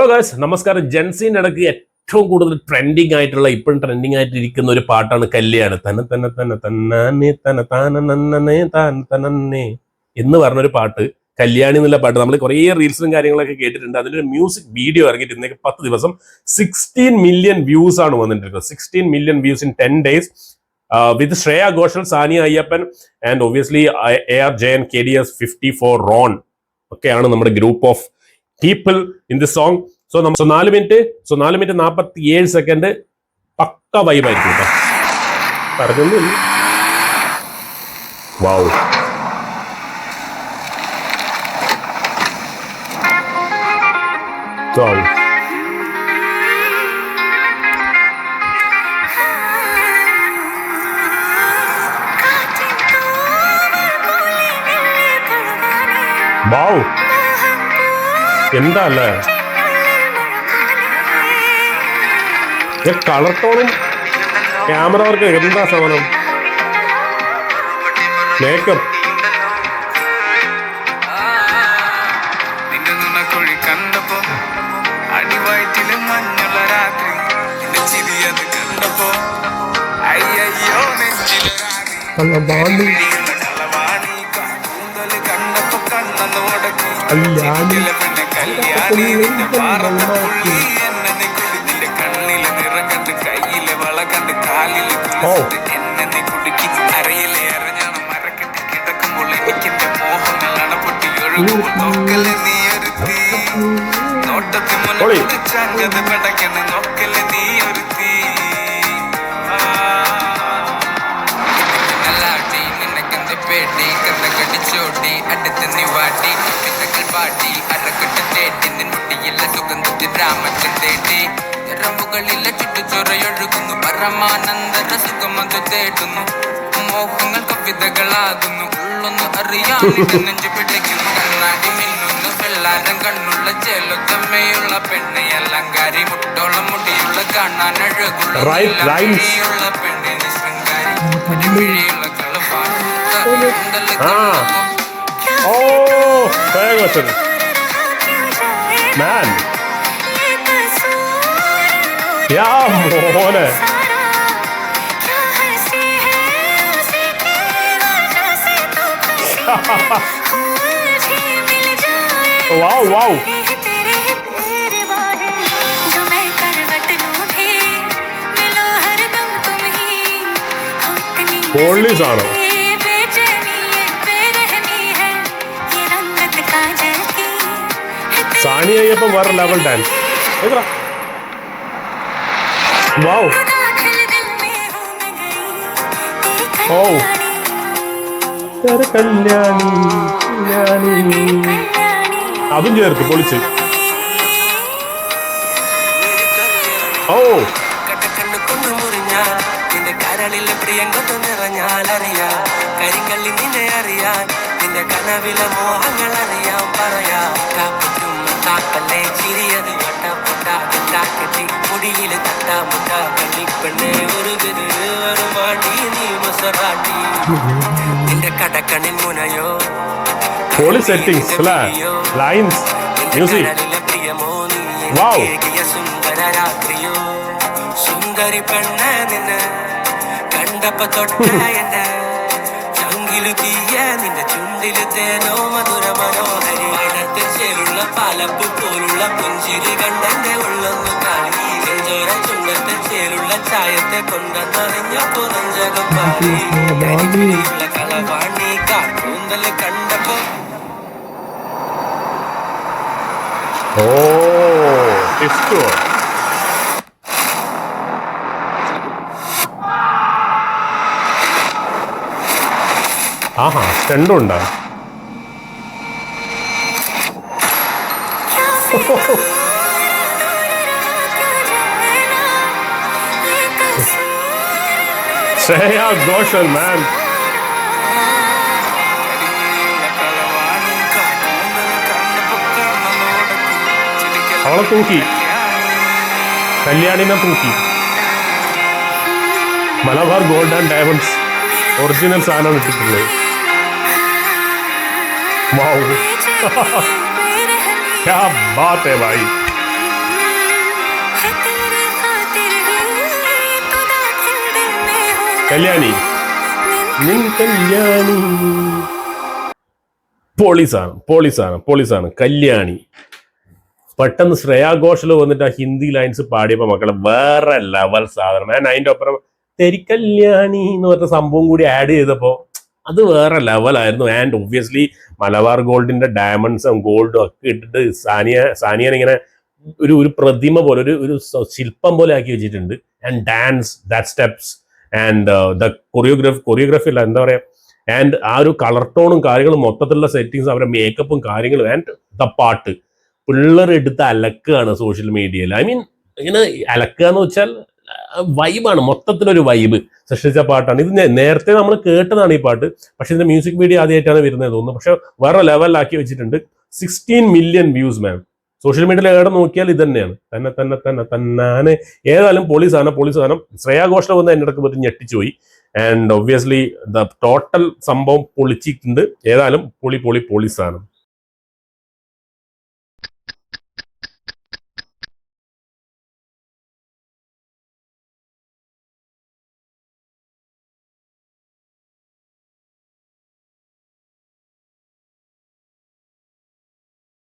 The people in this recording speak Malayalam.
ഹലോ ഗൈസ്, നമസ്കാരം. ജെൻസിന്റെ ഇടയ്ക്ക് ഏറ്റവും കൂടുതൽ ട്രെൻഡിങ് ആയിട്ടുള്ള ഇപ്പോഴും ട്രെൻഡിങ് ആയിട്ടിരിക്കുന്ന ഒരു പാട്ടാണ് കല്യാണം. തന്നെ തന്നെ തന്നെ തന്നെ തന്നെ താനേ താൻ തന്നെ എന്ന് പറഞ്ഞൊരു പാട്ട്, കല്യാണി എന്നുള്ള പാട്ട് നമ്മൾ കുറേ റീൽസും കാര്യങ്ങളൊക്കെ കേട്ടിട്ടുണ്ട്. അതിലൊരു മ്യൂസിക് വീഡിയോ ഇറങ്ങിയിട്ട് ഇന്നേക്ക് 10 ദിവസം 16 മില്യൺ വ്യൂസ് ആണ് വന്നിട്ടുള്ളത്. 16 million views in 10 days with Shreya Ghoshal, Sania Ayyappan and obviously AR Jayan, KDS 54 Ron ഒക്കെയാണ് നമ്മുടെ group of people in the song. So 4 minute 47 second പക്ക വൈബായിരിക്കും കേട്ടോ. പറഞ്ഞൊന്നും വാവ്. വാവ്, എന്താ അല്ലേ കളർ ടോണും ക്യാമറ വർക്ക് എന്താ സാധനം, മേക്കപ്പ്. ചുറ്റുചൊറയൊഴുകുന്നു പരമാനന്ദ സുഖമത് തേടുന്നു, മോഹങ്ങൾ കവിതകളാകുന്നു, ഉള്ളൊന്ന് അറിയാതെ നെഞ്ചു പിടിക്കുന്നു, കണ്ണാടി മിന്നുന്നു വെള്ളാരം കണ്ണുള്ള ചേലൊത്തമ്മയുള്ള പെണ്ണെ, അലങ്കാരി മുട്ടോളം മുടിയുള്ള കാണാൻ അഴകുള്ള പെണ്ണിന് ശൃംഗാരി പിഴിയുള്ള കളവാണ്. മോനെ വാവ് വാവ്. പോലീസ് ആണോ? സാനിയ അയ്യപ്പൻ വേറെ ലെവൽ ഡാൻസ്. വാവ്. ഓ കല്യാണി അതും ചേർത്ത് പൊളിച്ച്. ഓ കരളിലെ പ്രിയങ്കൊത്തു നിറഞ്ഞാൽ അറിയാം, കരിങ്കള്ളി നിന്നെ അറിയാൻ, നിന്റെ കനവിലെ മോഹങ്ങൾ അറിയാം, പറയാം. താക്കല്ലേ ചിരിയത് വട്ടപ്പൊട്ടാക്കി മുടിയിൽ തട്ടാമുട്ട കള്ളിപ്പെണ്ണെ ഒരു മാട്ടി നീ മൊസറാട്ടി, നിന്റെ കടക്കണിൻ മുനയോ പ്രിയമോ നീ സുന്ദര രാത്രിയോ, സുന്ദരി പെണ്ണ നിന്നെ കണ്ടപ്പോ തൊട്ട എന്നെ ചങ്കിലു തീയ, നിന്റെ ചുണ്ടില് തേനോ മധുര മനോഹരി, വനത്തിൽ ചേലുള്ള പാലപ്പു പോലുള്ള പുഞ്ചിരി കണ്ടെന്റെ ഉള്ളൊന്നു കാണി, നെഞ്ചോര ചുണ്ടത്തെ ചേലുള്ള ചായത്തെ കൊണ്ടെന്നറിഞ്ഞപ്പോ നെഞ്ചകം പാടി, കരിപ്പിടിയുള്ള കളവാണി കാട്ടൂന്തല് കണ്ടപ്പോ. ഓ ഇഷ്ടോ. ആഹാ, സ്റ്റണ്ടുണ്ടോ? Shreya Ghoshal, man. അവളെ തൂക്കി, കല്യാണിനെ തൂക്കി. Malabar gold and diamonds original സാധനം ഇട്ടിട്ടുള്ളത്. वाओ क्या बात है भाई. കല്യാണി നിൻ കല്യാണി പോളീസാണ് കല്യാണി. പെട്ടെന്ന് ശ്രേയാ ഘോഷൽ വന്നിട്ട് ആ ഹിന്ദി ലൈൻസ് പാടിയപ്പോ മക്കളെ വേറെ ലെവൽ സാധനം. ഞാൻ അതിന്റെ ഒപ്പം തെരി കല്യാണി എന്ന് പറഞ്ഞ സംഭവം കൂടി ആഡ് ചെയ്തപ്പോ അത് വേറെ ലെവലായിരുന്നു. ആൻഡ് ഒബ്വിയസ്ലി മലബാർ ഗോൾഡിന്റെ ഡയമണ്ട്സും ഗോൾഡും ഒക്കെ ഇട്ടിട്ട് സാനിയനെ ഇങ്ങനെ ഒരു പ്രതിമ പോലെ ഒരു ശില്പം പോലെ ആക്കി വെച്ചിട്ടുണ്ട്. And dance, that steps and the choreography അല്ല എന്താ പറയാ, ആൻഡ് ആ ഒരു കളർ ടോണും കാര്യങ്ങളും മൊത്തത്തിലുള്ള സെറ്റിങ്സ്, അവരുടെ മേക്കപ്പും കാര്യങ്ങളും, ആൻഡ് ദ പാട്ട് പിള്ളേർ എടുത്ത് അലക്കുകയാണ് സോഷ്യൽ മീഡിയയിൽ. ഐ മീൻ ഇങ്ങനെ അലക്കുക എന്ന് വെച്ചാൽ വൈബാണ്, മൊത്തത്തിലൊരു വൈബ് സൃഷ്ടിച്ച പാട്ടാണ് ഇത്. നേരത്തെ നമ്മൾ കേട്ടതാണ് ഈ പാട്ട്, പക്ഷെ ഇതിന്റെ മ്യൂസിക് വീഡിയോ ആദ്യമായിട്ടാണ് വരുന്നത് തോന്നുന്നു. പക്ഷെ വേറെ ലെവലിലാക്കി വെച്ചിട്ടുണ്ട്. 16 മില്യൺ വ്യൂസ് മാം. സോഷ്യൽ മീഡിയയിൽ എവിടെ നോക്കിയാൽ ഇത് തന്നെയാണ്. തന്നെ ഏതായാലും പോലീസാണ്. ശ്രേയാ ഘോഷൽ വന്ന് എൻ്റെ ഇടയ്ക്ക് പറ്റി ഞെട്ടിച്ചു പോയി. ആൻഡ് ഒബ്വിയസ്ലി ദ ടോട്ടൽ സംഭവം പൊളിച്ചിട്ടുണ്ട്. ഏതായാലും പോലീസാണ്.